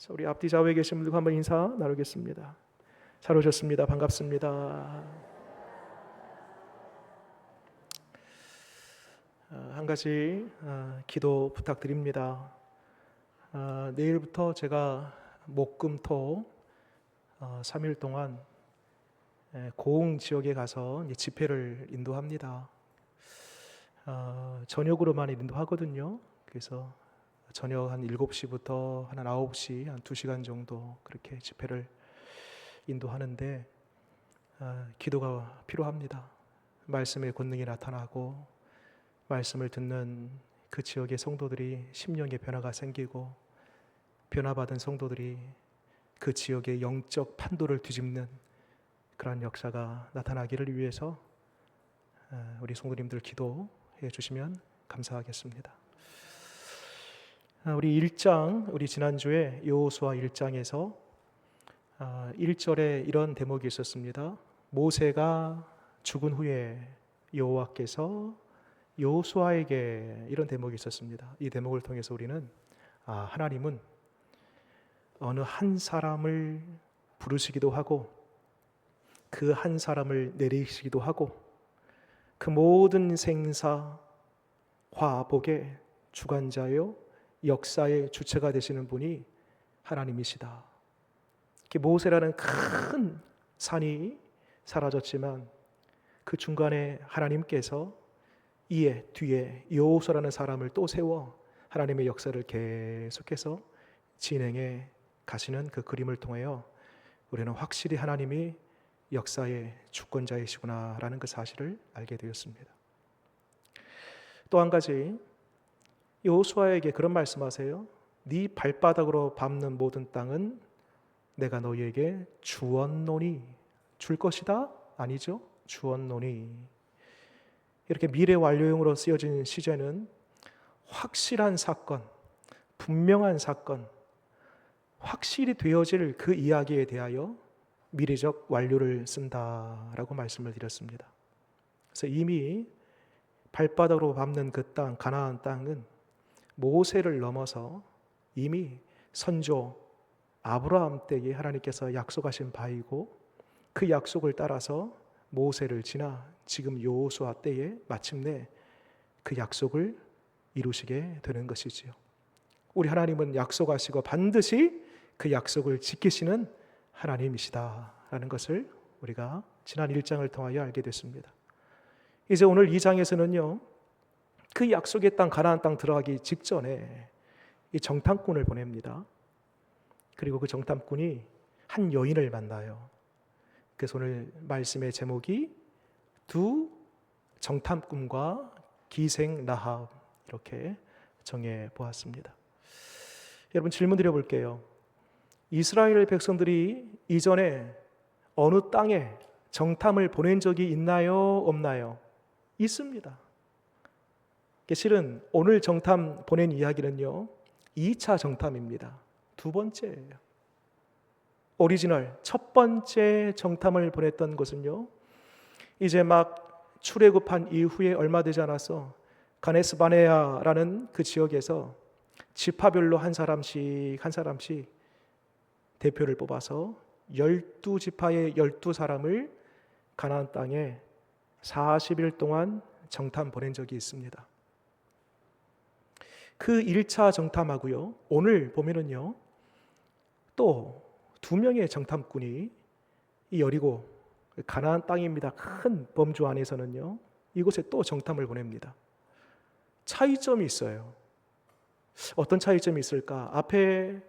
우리 앞뒤 좌우에 계신 분들과 한번 인사 나누겠습니다. 잘 오셨습니다. 반갑습니다. 한 가지 기도 부탁드립니다. 내일부터 제가 목금토 3일 동안 고흥 지역에 가서 집회를 인도합니다. 저녁으로만 인도하거든요. 그래서 저녁 한 7시부터 한 9시 한 2시간 정도 그렇게 집회를 인도하는데 기도가 필요합니다. 말씀의 권능이 나타나고 말씀을 듣는 그 지역의 성도들이 심령의 변화가 생기고 변화받은 성도들이 그 지역의 영적 판도를 뒤집는 그러한 역사가 나타나기를 위해서 우리 성도님들 기도해 주시면 감사하겠습니다. 우리 지난주에 여호수아 1장에서 1절에 이런 대목이 있었습니다. 모세가 죽은 후에 여호와께서 여호수아에게, 이런 대목이 있었습니다. 이 대목을 통해서 우리는 하나님은 어느 한 사람을 부르시기도 하고 그 한 사람을 내리시기도 하고 그 모든 생사 화복의 주관자요 역사의 주체가 되시는 분이 하나님이시다. 모세라는 큰 산이 사라졌지만 그 중간에 하나님께서 이에 뒤에 여호수아라는 사람을 또 세워 하나님의 역사를 계속해서 진행해 가시는 그 그림을 통하여 우리는 확실히 하나님이 역사의 주권자이시구나라는 그 사실을 알게 되었습니다. 또 한 가지, 여호수아에게 그런 말씀하세요. 네 발바닥으로 밟는 모든 땅은 내가 너희에게 주었노니, 줄 것이다? 아니죠. 주었노니. 이렇게 미래 완료형으로 쓰여진 시제는 확실한 사건, 분명한 사건, 확실히 되어질 그 이야기에 대하여 미래적 완료를 쓴다라고 말씀을 드렸습니다. 그래서 이미 발바닥으로 밟는 그 땅, 가나안 땅은 모세를 넘어서 이미 선조 아브라함 때에 하나님께서 약속하신 바이고 그 약속을 따라서 모세를 지나 지금 여호수아 때에 마침내 그 약속을 이루시게 되는 것이지요. 우리 하나님은 약속하시고 반드시 그 약속을 지키시는 하나님이시다라는 것을 우리가 지난 1장을 통하여 알게 됐습니다. 이제 오늘 2장에서는요, 그 약속의 땅 가나안 땅 들어가기 직전에 이 정탐꾼을 보냅니다. 그리고 그 정탐꾼이 한 여인을 만나요. 그래서 오늘 말씀의 제목이 두 정탐꾼과 기생 라합, 이렇게 정해 보았습니다. 여러분, 질문 드려볼게요. 이스라엘 백성들이 이전에 어느 땅에 정탐을 보낸 적이 있나요? 없나요? 있습니다. 실은 오늘 정탐 보낸 이야기는요, 2차 정탐입니다. 두 번째예요. 오리지널 첫 번째 정탐을 보냈던 곳은요, 이제 막 출애굽한 이후에 얼마 되지 않아서 가네스 바네아라는 그 지역에서 지파별로 한 사람씩 대표를 뽑아서 12지파의 12사람을 가나안 땅에 40일 동안 정탐 보낸 적이 있습니다. 그 1차 정탐하고요, 오늘 보면은요, 또 2명의 정탐꾼이 이 여리고 가나안 땅입니다. 큰 범주 안에서는요, 이곳에 또 정탐을 보냅니다. 차이점이 있어요. 어떤 차이점이 있을까? 앞에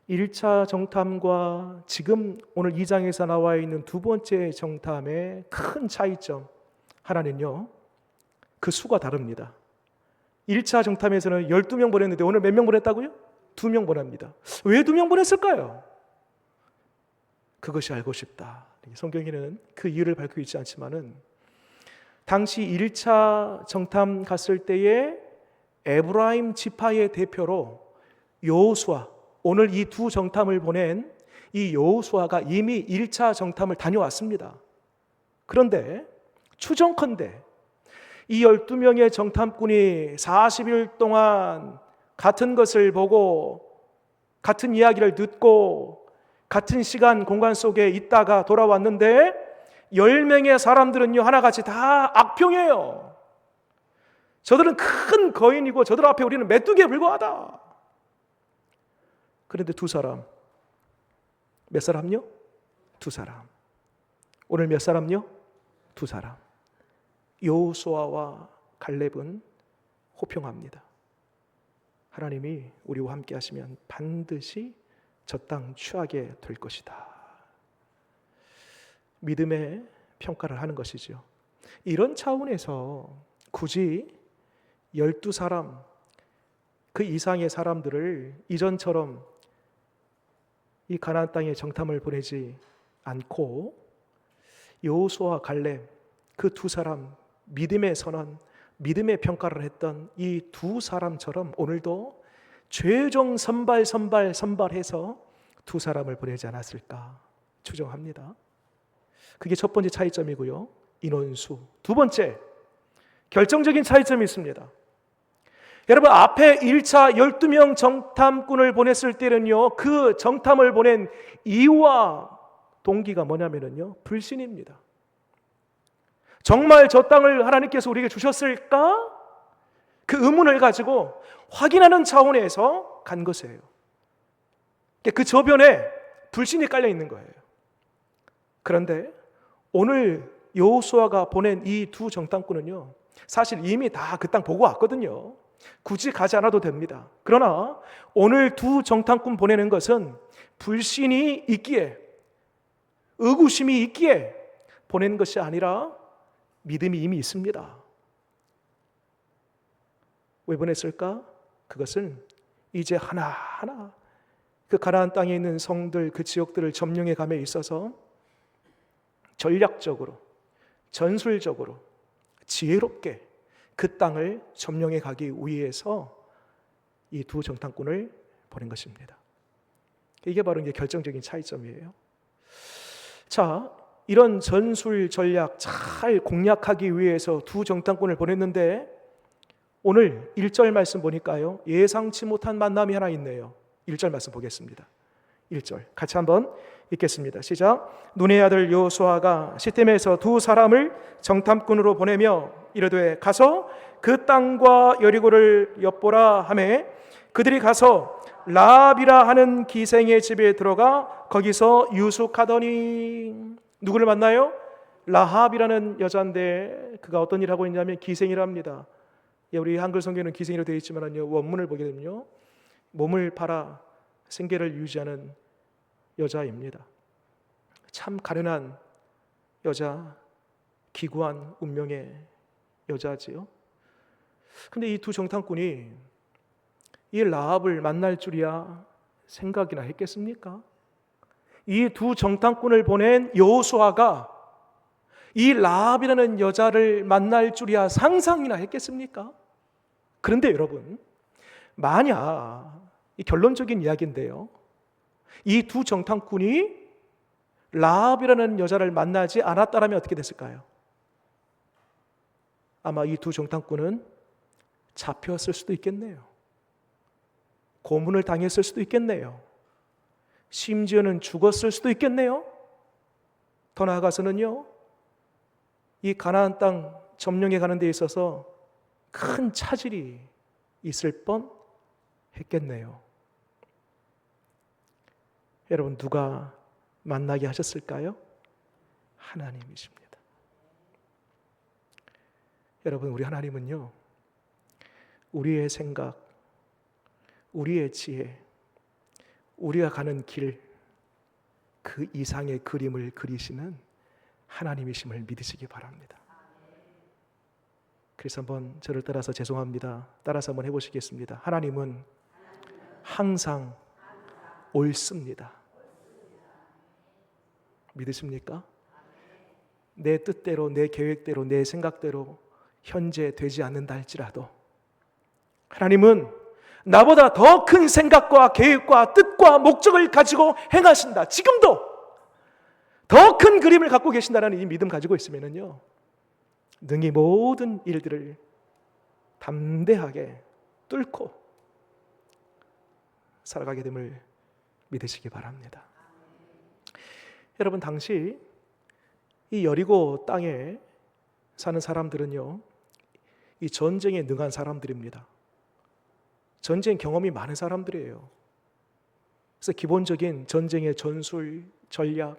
1차 정탐과 지금 오늘 2장에서 나와 있는 두 번째 정탐의 큰 차이점 하나는요, 그 수가 다릅니다. 1차 정탐에서는 12명 보냈는데 오늘 몇 명 보냈다고요? 2명 보냅니다. 왜 2명 보냈을까요? 그것이 알고 싶다. 성경에는 그 이유를 밝히고 있지 않지만은 당시 1차 정탐 갔을 때에 에브라임 지파의 대표로 여호수아, 오늘 이 두 정탐을 보낸 이 여호수아가 이미 1차 정탐을 다녀왔습니다. 그런데 추정컨대 이 12명의 정탐꾼이 40일 동안 같은 것을 보고 같은 이야기를 듣고 같은 시간 공간 속에 있다가 돌아왔는데 10명의 사람들은요 하나같이 다 악평이에요. 저들은 큰 거인이고 저들 앞에 우리는 메뚜기에 불과하다. 그런데 두 사람, 몇 사람요? 두 사람. 오늘 몇 사람요? 두 사람. 여호수아와 갈렙은 호평합니다. 하나님이 우리와 함께 하시면 반드시 저 땅 취하게 될 것이다. 믿음의 평가를 하는 것이죠. 이런 차원에서 굳이 12사람, 그 이상의 사람들을 이전처럼 이 가나안 땅에 정탐을 보내지 않고 여호수아와 갈렙, 그 두 사람 믿음의 선언, 믿음의 평가를 했던 이 두 사람처럼 오늘도 최종 선발해서 두 사람을 보내지 않았을까 추정합니다. 그게 첫 번째 차이점이고요. 인원수. 두 번째, 결정적인 차이점이 있습니다. 여러분, 앞에 1차 12명 정탐꾼을 보냈을 때는요, 그 정탐을 보낸 이유와 동기가 뭐냐면요, 불신입니다. 정말 저 땅을 하나님께서 우리에게 주셨을까? 그 의문을 가지고 확인하는 차원에서 간 것이에요. 그 저변에 불신이 깔려 있는 거예요. 그런데 오늘 여호수아가 보낸 이 두 정탐꾼은요, 사실 이미 다 그 땅 보고 왔거든요. 굳이 가지 않아도 됩니다. 그러나 오늘 두 정탐꾼 보내는 것은 불신이 있기에, 의구심이 있기에 보낸 것이 아니라 믿음이 이미 있습니다. 왜 보냈을까? 그것은 이제 하나하나 그 가나안 땅에 있는 성들, 그 지역들을 점령해 감에 있어서 전략적으로, 전술적으로, 지혜롭게 그 땅을 점령해 가기 위해서 이 두 정탐꾼을 보낸 것입니다. 이게 바로 이제 결정적인 차이점이에요. 자, 이런 전술 전략 잘 공략하기 위해서 두 정탐꾼을 보냈는데 오늘 1절 말씀 보니까요, 예상치 못한 만남이 하나 있네요. 1절 말씀 보겠습니다. 1절 같이 한번 읽겠습니다. 시작. 눈의 아들 여호수아가 시팀에서 두 사람을 정탐꾼으로 보내며 이르되 가서 그 땅과 여리고를 엿보라 하매 그들이 가서 라합이라 하는 기생의 집에 들어가 거기서 유숙하더니. 누구를 만나요? 라합이라는 여자인데 그가 어떤 일을 하고 있냐면 기생이랍니다. 우리 한글 성경에는 기생이라고 되어 있지만요, 원문을 보게 되면요, 몸을 팔아 생계를 유지하는 여자입니다. 참 가련한 여자, 기구한 운명의 여자지요. 근데 이 두 정탐꾼이 이 라합을 만날 줄이야 생각이나 했겠습니까? 이 두 정탐꾼을 보낸 여호수아가 이 라합이라는 여자를 만날 줄이야 상상이나 했겠습니까? 그런데 여러분, 만약 이 결론적인 이야기인데요, 이 두 정탐꾼이 라합이라는 여자를 만나지 않았다면 어떻게 됐을까요? 아마 이 두 정탐꾼은 잡혔을 수도 있겠네요. 고문을 당했을 수도 있겠네요. 심지어는 죽었을 수도 있겠네요. 더 나아가서는요, 이 가나안 땅 점령해 가는 데 있어서 큰 차질이 있을 뻔 했겠네요. 여러분, 누가 만나게 하셨을까요? 하나님이십니다. 여러분, 우리 하나님은요, 우리의 생각, 우리의 지혜, 우리가 가는 길, 그 이상의 그림을 그리시는 하나님이심을 믿으시기 바랍니다. 그래서 한번 저를 따라서, 죄송합니다, 따라서 한번 해보시겠습니다. 하나님은 항상 옳습니다. 믿으십니까? 내 뜻대로, 내 계획대로, 내 생각대로 현재 되지 않는다 할지라도 하나님은 나보다 더 큰 생각과 계획과 뜻과 목적을 가지고 행하신다. 지금도 더 큰 그림을 갖고 계신다는 이 믿음 가지고 있으면요, 능히 모든 일들을 담대하게 뚫고 살아가게 됨을 믿으시기 바랍니다. 여러분, 당시 이 여리고 땅에 사는 사람들은요, 이 전쟁에 능한 사람들입니다. 전쟁 경험이 많은 사람들이에요. 그래서 기본적인 전쟁의 전술, 전략,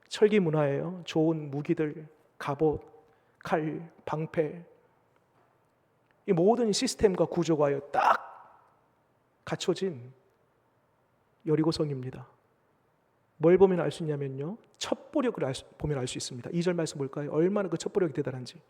철기 문화예요. 좋은 무기들, 갑옷, 칼, 방패, 이 모든 시스템과 구조가 딱 갖춰진 여리고성입니다. 뭘 보면 알 수 있냐면요, 첩보력을 보면 알 수 있습니다. 2절 말씀 볼까요? 얼마나 그 첩보력이 대단한지.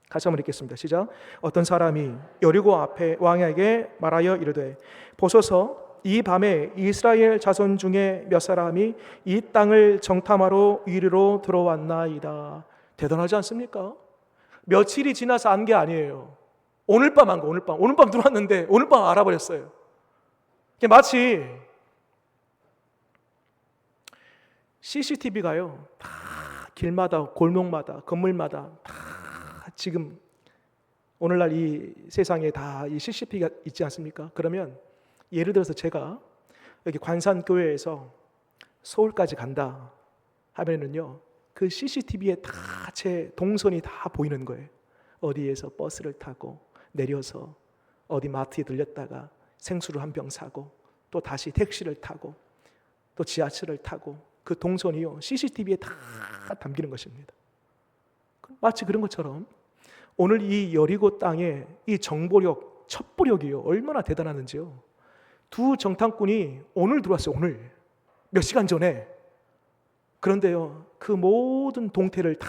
같이 한번 읽겠습니다. 시작. 어떤 사람이 여리고 앞에 왕에게 말하여 이르되, 보소서, 이 밤에 이스라엘 자손 중에 몇 사람이 이 땅을 정탐하러 이리로 들어왔나이다. 대단하지 않습니까? 며칠이 지나서 안 게 아니에요. 오늘 밤 한 거, 오늘 밤 들어왔는데 오늘 밤 알아버렸어요. 마치 CCTV가요, 다 길마다, 골목마다, 건물마다 다 지금 오늘날 이 세상에 다 이 CCTV가 있지 않습니까? 그러면 예를 들어서 제가 여기 관산교회에서 서울까지 간다 하면은요, 그 CCTV에 다 제 동선이 다 보이는 거예요. 어디에서 버스를 타고 내려서 어디 마트에 들렸다가 생수를 한 병 사고 또 다시 택시를 타고 또 지하철을 타고, 그 동선이요, CCTV에 다 담기는 것입니다. 마치 그런 것처럼 오늘 이 여리고 땅에 이 정보력, 첩보력이요, 얼마나 대단하는지요. 두 정탐꾼이 오늘 들어왔어요. 오늘 몇 시간 전에. 그런데요, 그 모든 동태를 다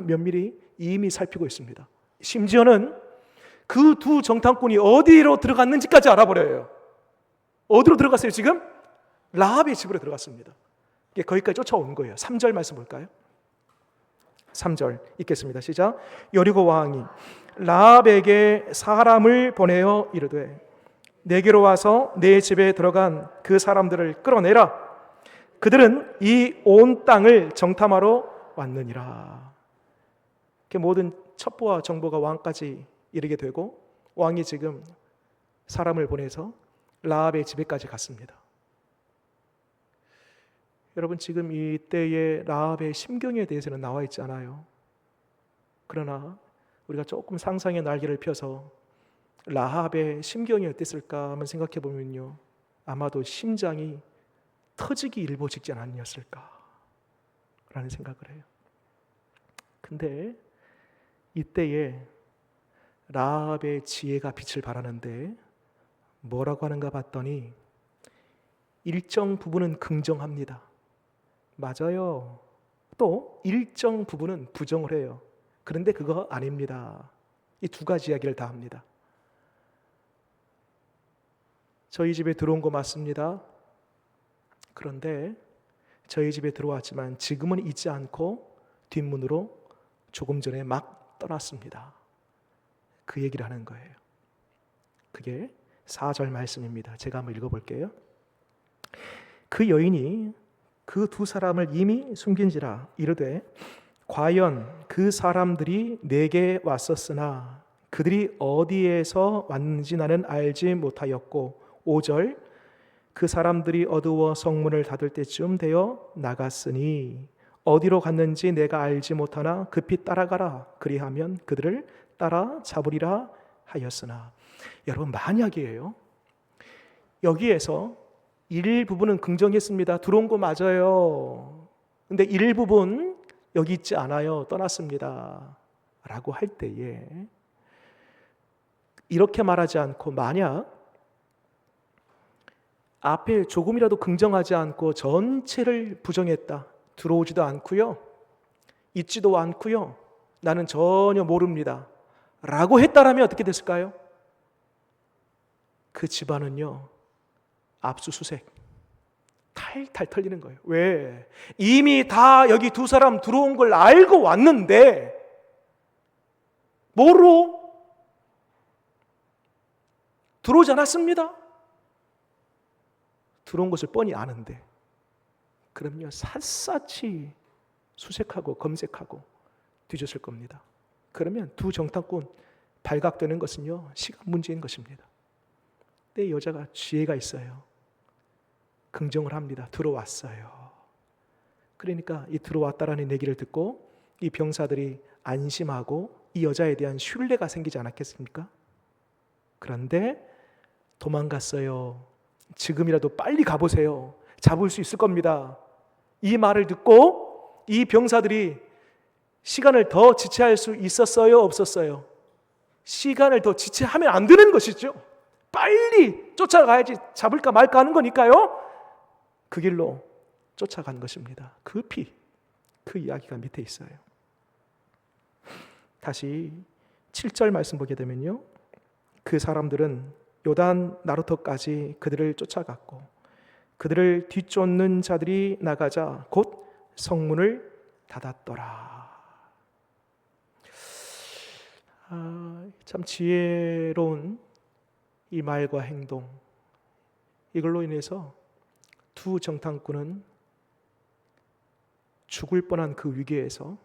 면밀히 이미 살피고 있습니다. 심지어는 그 두 정탐꾼이 어디로 들어갔는지까지 알아버려요. 어디로 들어갔어요 지금? 라합의 집으로 들어갔습니다. 거기까지 쫓아온 거예요. 3절 말씀 볼까요? 3절 읽겠습니다. 시작. 여리고 왕이 라합에게 사람을 보내어 이르되, 내게로 와서 내 집에 들어간 그 사람들을 끌어내라. 그들은 이 온 땅을 정탐하러 왔느니라. 모든 첩보와 정보가 왕까지 이르게 되고, 왕이 지금 사람을 보내서 라합의 집에까지 갔습니다. 여러분, 지금 이때의 라합의 심경에 대해서는 나와 있지 않아요. 그러나 우리가 조금 상상의 날개를 펴서 라합의 심경이 어땠을까 한번 생각해 보면요, 아마도 심장이 터지기 일보 직전 아니었을까 라는 생각을 해요. 근데 이때에 라합의 지혜가 빛을 발하는데 뭐라고 하는가 봤더니 일정 부분은 긍정합니다. 맞아요. 또 일정 부분은 부정을 해요. 그런데 그거 아닙니다. 이 두 가지 이야기를 다 합니다. 저희 집에 들어온 거 맞습니다. 그런데 저희 집에 들어왔지만 지금은 있지 않고 뒷문으로 조금 전에 막 떠났습니다. 그 얘기를 하는 거예요. 그게 4절 말씀입니다. 제가 한번 읽어볼게요. 그 여인이 그 두 사람을 이미 숨긴지라 이르되, 과연 그 사람들이 내게 왔었으나 그들이 어디에서 왔는지 나는 알지 못하였고, 5절, 그 사람들이 어두워 성문을 닫을 때쯤 되어 나갔으니 어디로 갔는지 내가 알지 못하나 급히 따라가라. 그리하면 그들을 따라 잡으리라 하였으나. 여러분, 만약이에요. 여기에서 일부분은 긍정했습니다. 들어온 거 맞아요. 근데 일부분 여기 있지 않아요. 떠났습니다. 라고 할 때에 이렇게 말하지 않고, 만약 앞에 조금이라도 긍정하지 않고 전체를 부정했다. 들어오지도 않고요, 있지도 않고요, 나는 전혀 모릅니다 라고 했다라면 어떻게 됐을까요? 그 집안은요, 압수수색 탈탈 털리는 거예요. 왜? 이미 다 여기 두 사람 들어온 걸 알고 왔는데 뭐로? 들어오지 않았습니다. 들어온 것을 뻔히 아는데, 그럼요, 샅샅이 수색하고 검색하고 뒤졌을 겁니다. 그러면 두 정탐꾼 발각되는 것은요, 시간 문제인 것입니다. 근데 여자가 지혜가 있어요. 긍정을 합니다. 들어왔어요. 그러니까 이 들어왔다라는 얘기를 듣고 이 병사들이 안심하고 이 여자에 대한 신뢰가 생기지 않았겠습니까? 그런데 도망갔어요. 지금이라도 빨리 가보세요. 잡을 수 있을 겁니다. 이 말을 듣고 이 병사들이 시간을 더 지체할 수 있었어요? 없었어요? 시간을 더 지체하면 안 되는 것이죠. 빨리 쫓아가야지 잡을까 말까 하는 거니까요. 그 길로 쫓아간 것입니다. 급히 그 이야기가 밑에 있어요. 다시 7절 말씀 보게 되면요. 그 사람들은 요단 나루터까지 그들을 쫓아갔고 그들을 뒤쫓는 자들이 나가자 곧 성문을 닫았더라. 참 지혜로운 이 말과 행동, 이걸로 인해서 두 정탐꾼은 죽을 뻔한 그 위기에서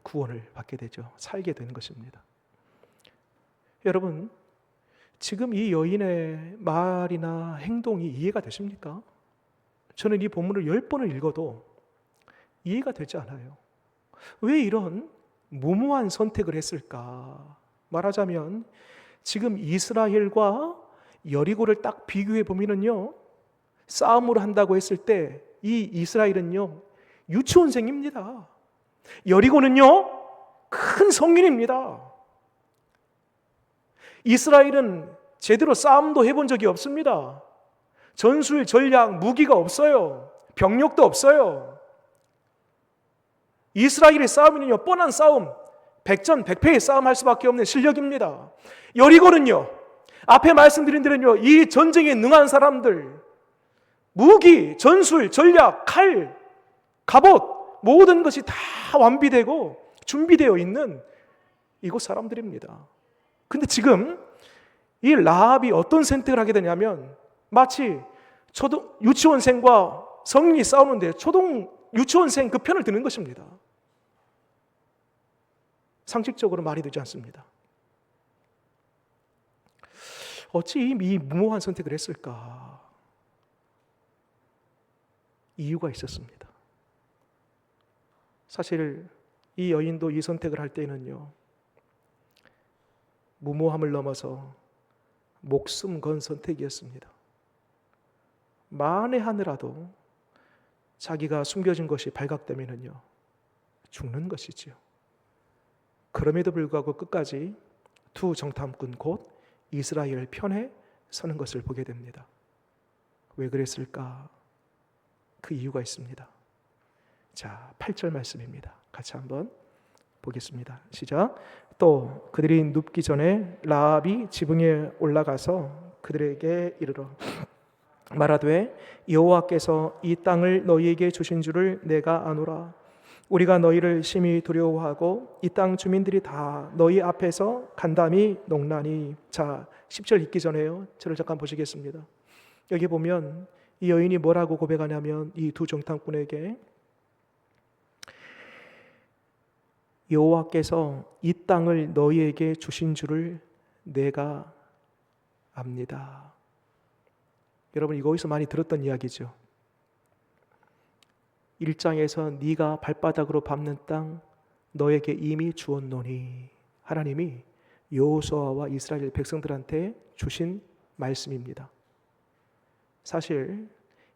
구원을 받게 되죠. 살게 되는 것입니다. 여러분, 지금 이 여인의 말이나 행동이 이해가 되십니까? 저는 이 본문을 10번을 읽어도 이해가 되지 않아요. 왜 이런 무모한 선택을 했을까? 말하자면 지금 이스라엘과 여리고를 딱 비교해 보면요, 싸움을 한다고 했을 때 이 이스라엘은요 유치원생입니다. 여리고는요 큰 성인입니다. 이스라엘은 제대로 싸움도 해본 적이 없습니다. 전술, 전략, 무기가 없어요. 병력도 없어요. 이스라엘의 싸움은요 뻔한 싸움, 백전백패의 싸움할 수밖에 없는 실력입니다. 여리고는요 앞에 말씀드린 대로요 이 전쟁에 능한 사람들, 무기, 전술, 전략, 칼, 갑옷 모든 것이 다 완비되고 준비되어 있는 이곳 사람들입니다. 근데 지금 이 라합이 어떤 선택을 하게 되냐면 마치 유치원생과 성인이 싸우는데 유치원생 그 편을 드는 것입니다. 상식적으로 말이 되지 않습니다. 어찌 이 무모한 선택을 했을까? 이유가 있었습니다. 사실 이 여인도 이 선택을 할 때는요 무모함을 넘어서 목숨 건 선택이었습니다. 만에 하나라도 자기가 숨겨진 것이 발각되면은요 죽는 것이지요. 그럼에도 불구하고 끝까지 두 정탐꾼 곧 이스라엘 편에 서는 것을 보게 됩니다. 왜 그랬을까? 그 이유가 있습니다. 자, 8절 말씀입니다. 같이 한번 보겠습니다. 시작. 또 그들이 눕기 전에 라합이 지붕에 올라가서 그들에게 이르러 말하되 여호와께서 이 땅을 너희에게 주신 줄을 내가 아노라. 우리가 너희를 심히 두려워하고 이 땅 주민들이 다 너희 앞에서 간담이 농나니. 자, 10절 읽기 전에요 저를 잠깐 보시겠습니다. 여기 보면 이 여인이 뭐라고 고백하냐면 이 두 정탐꾼에게 여호와께서 이 땅을 너희에게 주신 줄을 내가 압니다. 여러분 이거 어디서 많이 들었던 이야기죠. 1장에서 네가 발바닥으로 밟는 땅 너에게 이미 주었노니, 하나님이 여호수아와 이스라엘 백성들한테 주신 말씀입니다. 사실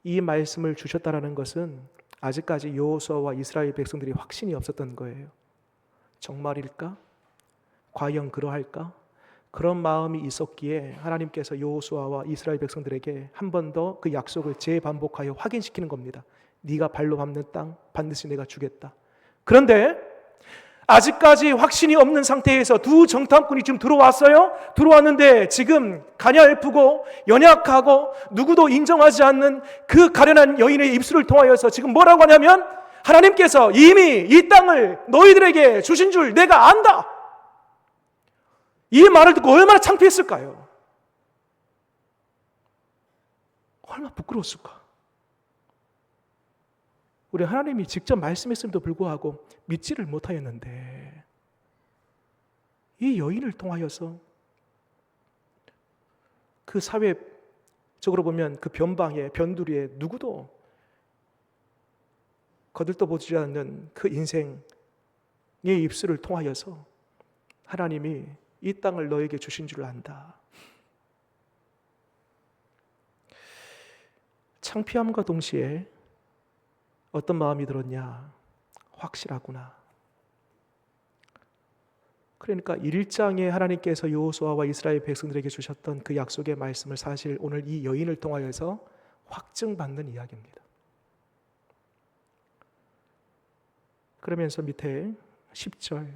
이 말씀을 주셨다라는 것은 아직까지 여호수아와 이스라엘 백성들이 확신이 없었던 거예요. 정말일까? 과연 그러할까? 그런 마음이 있었기에 하나님께서 여호수아와 이스라엘 백성들에게 한 번 더 그 약속을 재반복하여 확인시키는 겁니다. 네가 발로 밟는 땅 반드시 내가 주겠다. 그런데 아직까지 확신이 없는 상태에서 두 정탐꾼이 지금 들어왔어요. 들어왔는데 지금 가냘프고 연약하고 누구도 인정하지 않는 그 가련한 여인의 입술을 통하여서 지금 뭐라고 하냐면 하나님께서 이미 이 땅을 너희들에게 주신 줄 내가 안다. 이 말을 듣고 얼마나 창피했을까요? 얼마나 부끄러웠을까? 우리 하나님이 직접 말씀했음에도 불구하고 믿지를 못하였는데 이 여인을 통하여서 그 사회 적으로 보면 그 변방에 변두리에 누구도 거들떠보지 않는 그 인생의 입술을 통하여서 하나님이 이 땅을 너에게 주신 줄 안다. 창피함과 동시에 어떤 마음이 들었냐? 확실하구나. 그러니까 1장에 하나님께서 여호수아와 이스라엘 백성들에게 주셨던 그 약속의 말씀을 사실 오늘 이 여인을 통하여서 확증받는 이야기입니다. 그러면서 밑에 10절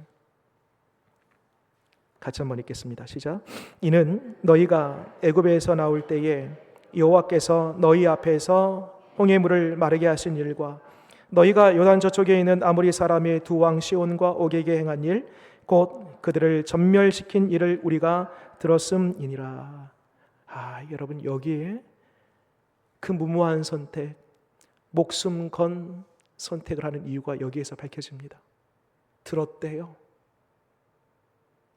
같이 한번 읽겠습니다. 시작. 이는 너희가 애굽에서 나올 때에 여호와께서 너희 앞에서 홍해물을 마르게 하신 일과 너희가 요단 저쪽에 있는 아모리 사람의 두 왕 시온과 옥에게 행한 일 곧 그들을 전멸시킨 일을 우리가 들었음이니라. 여러분, 여기에 그 무모한 선택, 목숨 건 선택을 하는 이유가 여기에서 밝혀집니다. 들었대요.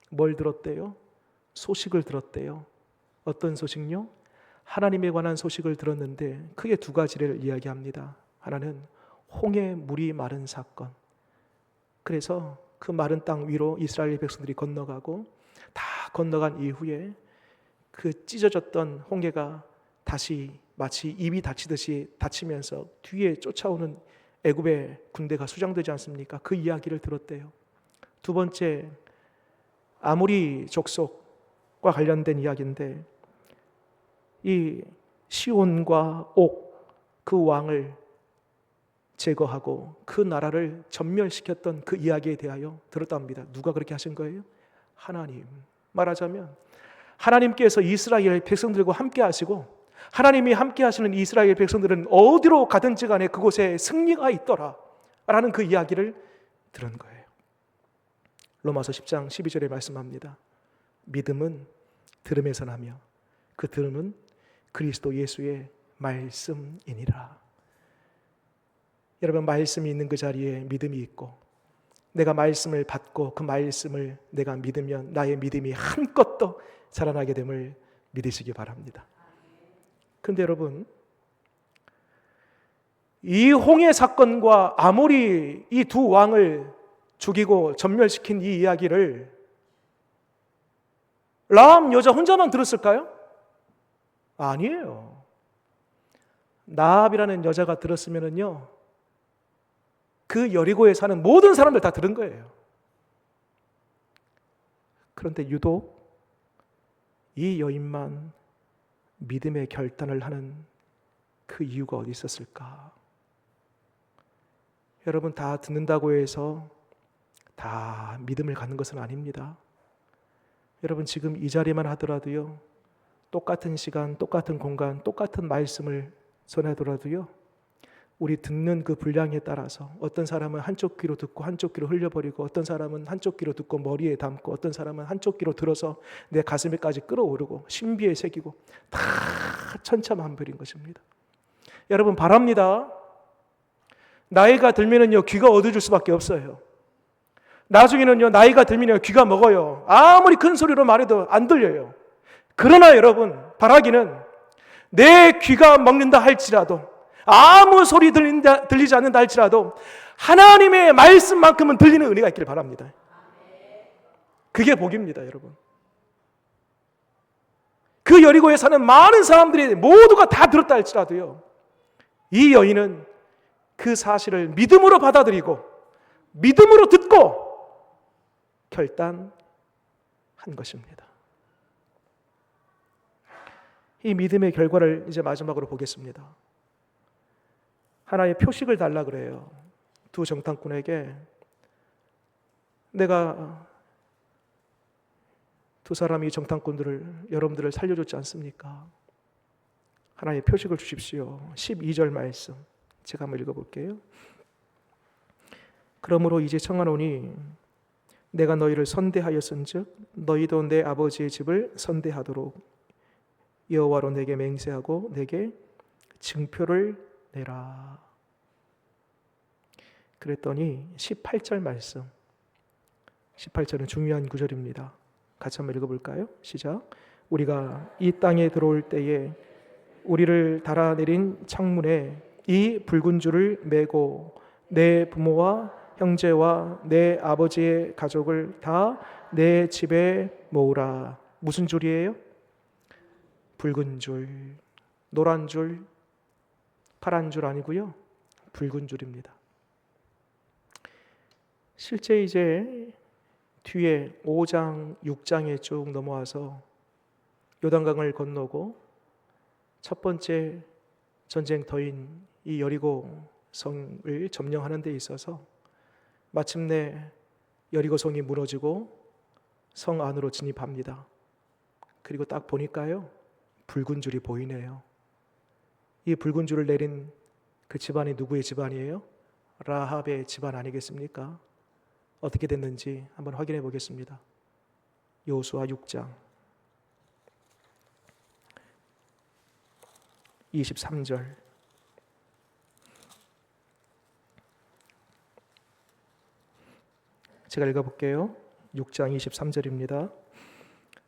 뭘 들었대요? 소식을 들었대요. 어떤 소식요? 하나님에 관한 소식을 들었는데 크게 두 가지를 이야기합니다. 하나는 홍해 물이 마른 사건. 그래서 그 마른 땅 위로 이스라엘 백성들이 건너가고 다 건너간 이후에 그 찢어졌던 홍해가 다시 마치 입이 닫히듯이 닫히면서 뒤에 쫓아오는 애굽의 군대가 수장되지 않습니까? 그 이야기를 들었대요. 두 번째, 아모리 족속과 관련된 이야기인데 이 시온과 옥 그 왕을 제거하고 그 나라를 전멸시켰던 그 이야기에 대하여 들었다 합니다. 누가 그렇게 하신 거예요? 하나님. 말하자면 하나님께서 이스라엘 백성들과 함께 하시고 하나님이 함께 하시는 이스라엘 백성들은 어디로 가든지 간에 그곳에 승리가 있더라 라는 그 이야기를 들은 거예요. 로마서 10장 12절에 말씀합니다. 믿음은 들음에서 나며 그 들음은 그리스도 예수의 말씀이니라. 여러분, 말씀이 있는 그 자리에 믿음이 있고 내가 말씀을 받고 그 말씀을 내가 믿으면 나의 믿음이 한껏 자라나게 됨을 믿으시기 바랍니다. 그런데 여러분, 이 홍해 사건과 아모리 이 두 왕을 죽이고 전멸시킨 이 이야기를 라합 여자 혼자만 들었을까요? 아니에요. 라합이라는 여자가 들었으면은요, 그 여리고에 사는 모든 사람들 다 들은 거예요. 그런데 유독 이 여인만 믿음의 결단을 하는 그 이유가 어디 있었을까? 여러분, 다 듣는다고 해서 다 믿음을 갖는 것은 아닙니다. 여러분, 지금 이 자리만 하더라도요, 똑같은 시간, 똑같은 공간, 똑같은 말씀을 전하더라도요, 우리 듣는 그 분량에 따라서 어떤 사람은 한쪽 귀로 듣고 한쪽 귀로 흘려버리고 어떤 사람은 한쪽 귀로 듣고 머리에 담고 어떤 사람은 한쪽 귀로 들어서 내 가슴에까지 끌어오르고 신비에 새기고 다 천차만별인 것입니다. 여러분, 바랍니다. 나이가 들면은요, 귀가 어두워질 수밖에 없어요. 나중에는요, 나이가 들면요, 귀가 먹어요. 아무리 큰 소리로 말해도 안 들려요. 그러나 여러분, 바라기는 내 귀가 먹는다 할지라도 아무 소리 들리지 않는다 할지라도 하나님의 말씀만큼은 들리는 은혜가 있기를 바랍니다. 그게 복입니다, 여러분. 그 여리고에 사는 많은 사람들이 모두가 다 들었다 할지라도요, 이 여인은 그 사실을 믿음으로 받아들이고 믿음으로 듣고 결단한 것입니다. 이 믿음의 결과를 이제 마지막으로 보겠습니다. 하나의 표식을 달라 그래요. 두 정탐꾼에게 내가 두 사람이 정탐꾼들을 여러분들을 살려줬지 않습니까? 하나의 표식을 주십시오. 12절 말씀 제가 한번 읽어볼게요. 그러므로 이제 청하노니 내가 너희를 선대하였은즉 너희도 내 아버지의 집을 선대하도록 여호와로 내게 맹세하고 내게 증표를 내라. 그랬더니 18절 말씀, 18절은 중요한 구절입니다. 같이 한번 읽어볼까요? 시작. 우리가 이 땅에 들어올 때에 우리를 달아내린 창문에 이 붉은 줄을 메고 내 부모와 형제와 내 아버지의 가족을 다 내 집에 모으라. 무슨 줄이에요? 붉은 줄, 노란 줄, 파란 줄 아니고요. 붉은 줄입니다. 실제 이제 뒤에 5장, 6장에 쭉 넘어와서 요단강을 건너고 첫 번째 전쟁터인 이 여리고 성을 점령하는 데 있어서 마침내 여리고 성이 무너지고 성 안으로 진입합니다. 그리고 딱 보니까요, 붉은 줄이 보이네요. 이 붉은 줄을 내린 그 집안이 누구의 집안이에요? 라합의 집안 아니겠습니까? 어떻게 됐는지 한번 확인해 보겠습니다. 여호수아 6장 23절. 제가 읽어볼게요. 6장 23절입니다.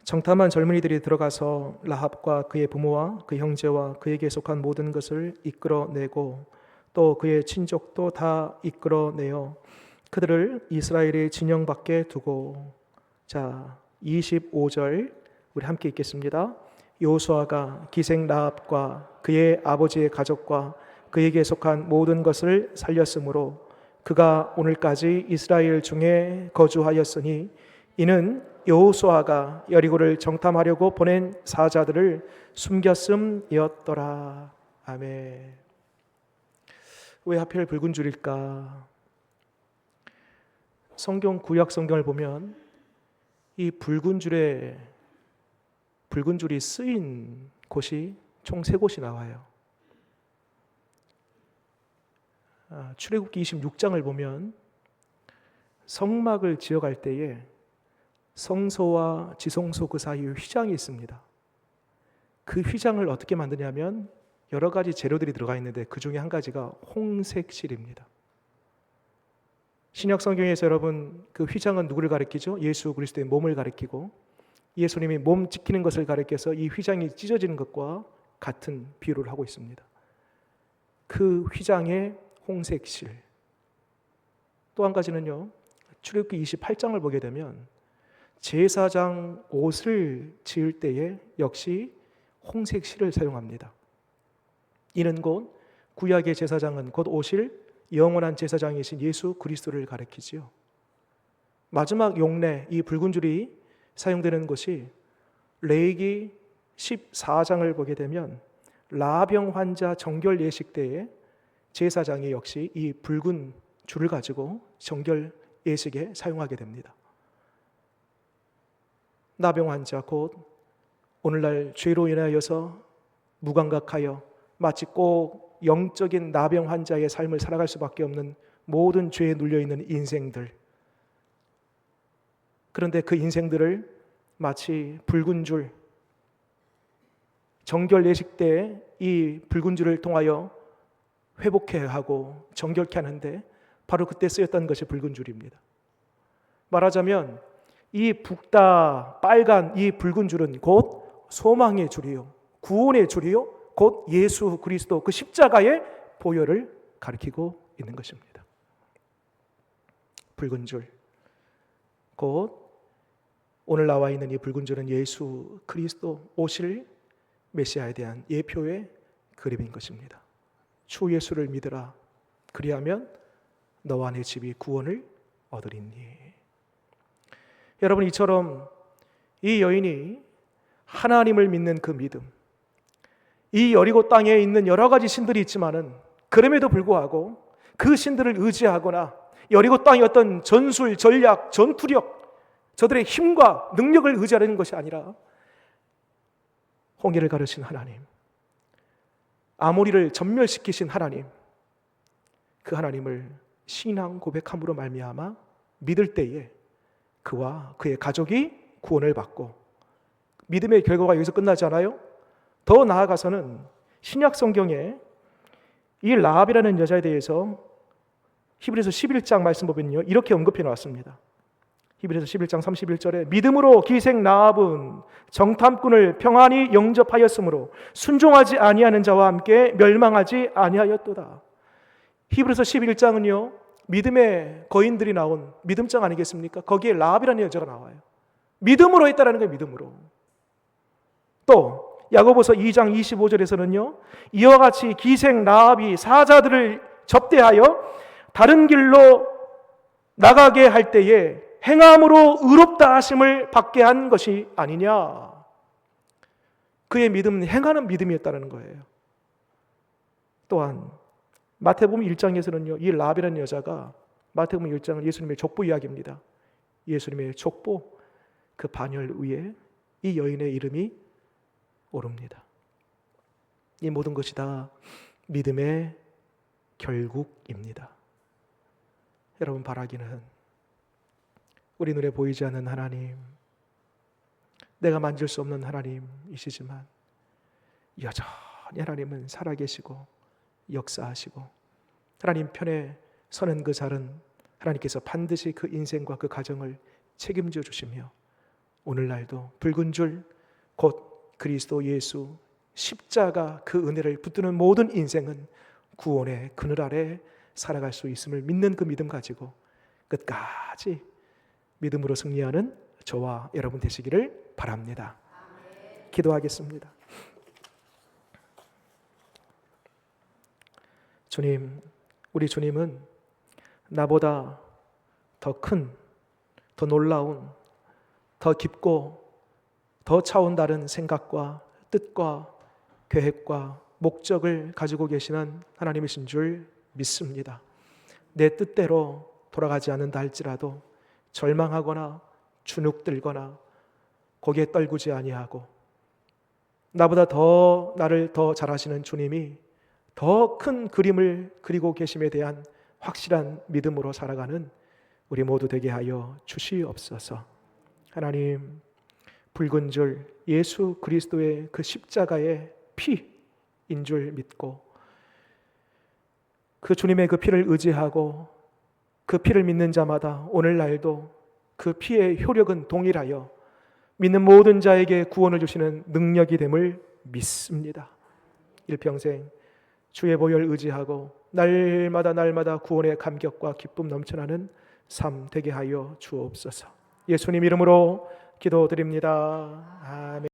정탐한 젊은이들이 들어가서 라합과 그의 부모와 그 형제와 그에게 속한 모든 것을 이끌어내고 또 그의 친족도 다 이끌어내어 그들을 이스라엘의 진영 밖에 두고. 자, 25절 우리 함께 읽겠습니다. 여호수아가 기생 라합과 그의 아버지의 가족과 그에게 속한 모든 것을 살렸으므로 그가 오늘까지 이스라엘 중에 거주하였으니 이는 여호수아가 여리고를 정탐하려고 보낸 사자들을 숨겼음이었더라. 아멘. 왜 하필 붉은 줄일까? 성경 구약 성경을 보면 이 붉은 줄이 쓰인 곳이 총 3곳이 나와요. 출애굽기 26장을 보면 성막을 지어갈 때에 성소와 지성소 그 사이에 휘장이 있습니다. 그 휘장을 어떻게 만드냐면 여러 가지 재료들이 들어가 있는데 그 중에 한 가지가 홍색실입니다. 신약 성경에서 여러분 그 휘장은 누구를 가리키죠? 예수 그리스도의 몸을 가리키고 예수님이 몸 지키는 것을 가리켜서 이 휘장이 찢어지는 것과 같은 비유를 하고 있습니다. 그 휘장의 홍색실. 또 한 가지는요, 출애굽기 28장을 보게 되면 제사장 옷을 지을 때에 역시 홍색 실을 사용합니다. 이는 곧 구약의 제사장은 곧 오실 영원한 제사장이신 예수 그리스도를 가리키지요. 마지막 용례 이 붉은 줄이 사용되는 것이 레위기 14장을 보게 되면 라병 환자 정결 예식 때에 제사장이 역시 이 붉은 줄을 가지고 정결 예식에 사용하게 됩니다. 나병 환자 곧 오늘날 죄로 인하여서 무감각하여 마치 꼭 영적인 나병 환자의 삶을 살아갈 수밖에 없는 모든 죄에 눌려있는 인생들. 그런데 그 인생들을 마치 붉은 줄, 정결 예식 때 이 붉은 줄을 통하여 회복해 하고 정결케 하는데 바로 그때 쓰였던 것이 붉은 줄입니다. 말하자면 이 붉다 빨간 이 붉은 줄은 곧 소망의 줄이요, 구원의 줄이요, 곧 예수 그리스도 그 십자가의 보혈을 가리키고 있는 것입니다. 붉은 줄, 곧 오늘 나와 있는 이 붉은 줄은 예수 그리스도 오실 메시아에 대한 예표의 그림인 것입니다. 주 예수를 믿으라. 그리하면 너와 내 집이 구원을 얻으리니. 여러분, 이처럼 이 여인이 하나님을 믿는 그 믿음, 이 여리고 땅에 있는 여러 가지 신들이 있지만은 그럼에도 불구하고 그 신들을 의지하거나 여리고 땅의 어떤 전술, 전략, 전투력, 저들의 힘과 능력을 의지하는 것이 아니라 홍해를 가르신 하나님, 아모리를 전멸시키신 하나님, 그 하나님을 신앙 고백함으로 말미암아 믿을 때에 그와 그의 가족이 구원을 받고, 믿음의 결과가 여기서 끝나지 않아요. 더 나아가서는 신약 성경에 이 라합이라는 여자에 대해서 히브리서 11장 말씀 보면요, 이렇게 언급해 놓았습니다. 히브리서 11장 31절에 믿음으로 기생 라합은 정탐꾼을 평안히 영접하였으므로 순종하지 아니하는 자와 함께 멸망하지 아니하였도다. 히브리서 11장은요 믿음의 거인들이 나온 믿음장 아니겠습니까? 거기에 라합이라는 여자가 나와요. 믿음으로 했다라는 거예요. 믿음으로. 또 야고보서 2장 25절에서는요 이와 같이 기생 라합이 사자들을 접대하여 다른 길로 나가게 할 때에 행함으로 의롭다 하심을 받게 한 것이 아니냐. 그의 믿음은 행하는 믿음이었다는 거예요. 또한 마태복음 1장에서는요 이 라합이라는 여자가 마태복음 1장은 예수님의 족보 이야기입니다. 예수님의 족보 그 반열 위에 이 여인의 이름이 오릅니다. 이 모든 것이 다 믿음의 결국입니다. 여러분 바라기는 우리 눈에 보이지 않는 하나님, 내가 만질 수 없는 하나님이시지만 여전히 하나님은 살아계시고 역사하시고 하나님 편에 서는 그 자는 하나님께서 반드시 그 인생과 그 가정을 책임져 주시며 오늘날도 붉은 줄 곧 그리스도 예수 십자가 그 은혜를 붙드는 모든 인생은 구원의 그늘 아래 살아갈 수 있음을 믿는 그 믿음 가지고 끝까지 믿음으로 승리하는 저와 여러분 되시기를 바랍니다. 기도하겠습니다. 주님, 우리 주님은 나보다 더 큰, 더 놀라운, 더 깊고 더 차원 다른 생각과 뜻과 계획과 목적을 가지고 계시는 하나님이신 줄 믿습니다. 내 뜻대로 돌아가지 않는다 할지라도 절망하거나 주눅들거나 거기에 떨구지 아니하고 나보다 더 나를 더 잘 아시는 주님이 더 큰 그림을 그리고 계심에 대한 확실한 믿음으로 살아가는 우리 모두 되게 하여 주시옵소서. 하나님, 붉은 줄 예수 그리스도의 그 십자가의 피인 줄 믿고 그 주님의 그 피를 의지하고 그 피를 믿는 자마다 오늘날도 그 피의 효력은 동일하여 믿는 모든 자에게 구원을 주시는 능력이 됨을 믿습니다. 일평생 주의 보혈 의지하고 날마다 구원의 감격과 기쁨 넘쳐나는 삶 되게 하여 주옵소서. 예수님 이름으로 기도드립니다. 아멘.